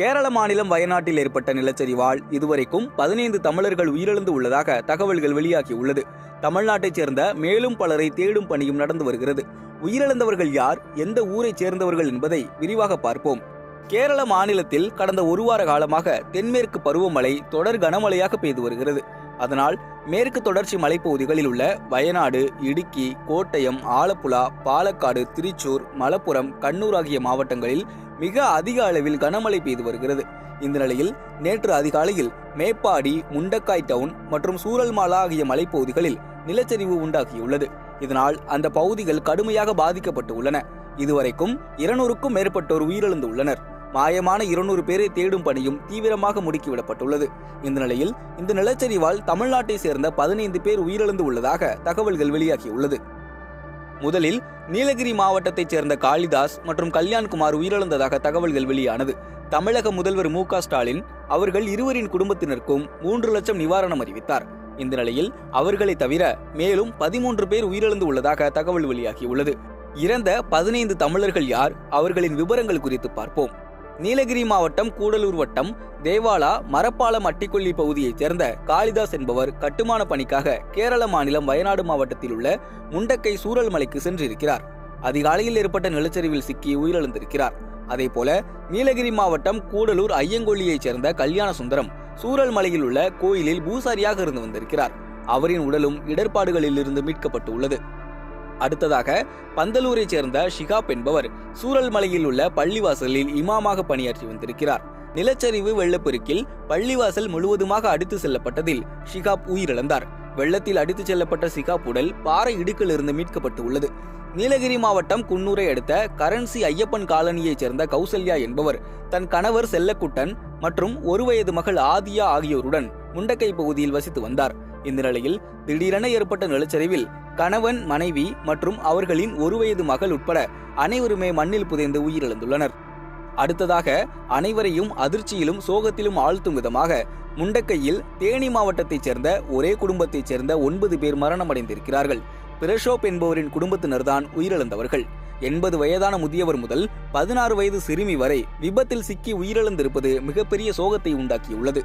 கேரள மாநிலம் வயநாட்டில் ஏற்பட்ட நிலச்சரிவால் இதுவரைக்கும் 15 தமிழர்கள் உயிரிழந்து உள்ளதாக தகவல்கள் வெளியாகியுள்ளது. தமிழ்நாட்டைச் சேர்ந்த மேலும் பலரை தேடும் பணியும் நடந்து வருகிறது. உயிரிழந்தவர்கள் யார், எந்த ஊரைச் சேர்ந்தவர்கள் என்பதை விரிவாக பார்ப்போம். கேரள மாநிலத்தில் கடந்த ஒரு வார காலமாக தென்மேற்கு பருவமழை தொடர் கனமழையாக பெய்து வருகிறது. அதனால் மேற்கு தொடர்ச்சி மலைப்பகுதிகளில் உள்ள வயநாடு, இடுக்கி, கோட்டயம், ஆலப்புழா, பாலக்காடு, திருச்சூர், மலப்புரம், கண்ணூர் ஆகிய மாவட்டங்களில் மிக அதிக அளவில் கனமழை பெய்து வருகிறது. இந்த நிலையில் நேற்று அதிகாலையில் மேப்பாடி, முண்டக்காய் டவுன் மற்றும் சூரல்மாலா ஆகிய மலைப்பகுதிகளில் நிலச்சரிவு உண்டாகியுள்ளது. இதனால் அந்த பகுதிகள் கடுமையாக பாதிக்கப்பட்டு உள்ளன. இதுவரைக்கும் 200க்கும் மேற்பட்டோர் உயிரிழந்து உள்ளனர். மாயமான 200 பேரை தேடும் பணியும் தீவிரமாக முடுக்கிவிடப்பட்டுள்ளது. இந்த நிலையில் இந்த நிலச்சரிவால் தமிழ்நாட்டை சேர்ந்த 15 பேர் உயிரிழந்து உள்ளதாக தகவல்கள் வெளியாகியுள்ளது. முதலில் நீலகிரி மாவட்டத்தைச் சேர்ந்த காளிதாஸ் மற்றும் கல்யாண்குமார் உயிரிழந்ததாக தகவல்கள் வெளியானது. தமிழக முதல்வர் மு.க. ஸ்டாலின் அவர்கள் இருவரின் குடும்பத்தினருக்கும் 3 லட்சம் நிவாரணம் அறிவித்தார். இந்த நிலையில் அவர்களை தவிர மேலும் 13 பேர் உயிரிழந்து உள்ளதாக தகவல் வெளியாகியுள்ளது. இறந்த 15 தமிழர்கள் யார், அவர்களின் விவரங்கள் குறித்து பார்ப்போம். நீலகிரி மாவட்டம் கூடலூர் வட்டம் தேவாலா மரப்பாலம் அட்டிக்கொல்லி பகுதியைச் சேர்ந்த காளிதாஸ் என்பவர் கட்டுமான பணிக்காக கேரள மாநிலம் வயநாடு மாவட்டத்தில் உள்ள முண்டக்கை சூரல்மலைக்கு சென்றிருக்கிறார். அதிகாலையில் ஏற்பட்ட நிலச்சரிவில் சிக்கி உயிரிழந்திருக்கிறார். அதேபோல நீலகிரி மாவட்டம் கூடலூர் ஐயங்கொல்லியைச் சேர்ந்த கல்யாண சுந்தரம் சூரல்மலையில் உள்ள கோயிலில் பூசாரியாக இருந்து வந்திருக்கிறார். அவரின் உடலும் இடர்பாடுகளில் இருந்து மீட்கப்பட்டு உள்ளது. அடுத்ததாக பந்தலூரைச் சேர்ந்த ஷிகாப் என்பவர் சூரல்மலையில் உள்ள பள்ளிவாசலில் இமாமாக பணியாற்றி வந்திருக்கிறார். நிலச்சரிவு வெள்ளப்பெருக்கில் பள்ளிவாசல் முழுவதுமாக அடித்து செல்லப்பட்டதில் ஷிகாப் உயிரிழந்தார். வெள்ளத்தில் அடித்து செல்லப்பட்ட ஷிகாப் உடல் பாறை இடுக்கிலிருந்து மீட்கப்பட்டு உள்ளது. நீலகிரி மாவட்டம் குன்னூரை அடுத்த கரன்சி ஐயப்பன் காலனியைச் சேர்ந்த கௌசல்யா என்பவர் தன் கணவர் செல்லக்குட்டன் மற்றும் 1 வயது மகள் ஆதியா ஆகியோருடன் முண்டக்கை பகுதியில் வசித்து வந்தார். இந்த நிலையில் திடீரென ஏற்பட்ட நிலச்சரிவில் கணவன், மனைவி மற்றும் அவர்களின் 1 வயது மகள் உட்பட அனைவருமே மண்ணில் புதைந்து உயிரிழந்துள்ளனர். அடுத்ததாக அனைவரையும் அதிர்ச்சியிலும் சோகத்திலும் ஆழ்த்தும் விதமாக முண்டக்கையில் தேனி மாவட்டத்தைச் சேர்ந்த ஒரே குடும்பத்தைச் சேர்ந்த 9 பேர் மரணமடைந்திருக்கிறார்கள். பிரஷோப் என்பவரின் குடும்பத்தினர்தான் உயிரிழந்தவர்கள். 80 வயதான முதியவர் முதல் 16 வயது சிறுமி வரை விபத்தில் சிக்கி உயிரிழந்திருப்பது மிகப்பெரிய சோகத்தை உண்டாக்கியுள்ளது.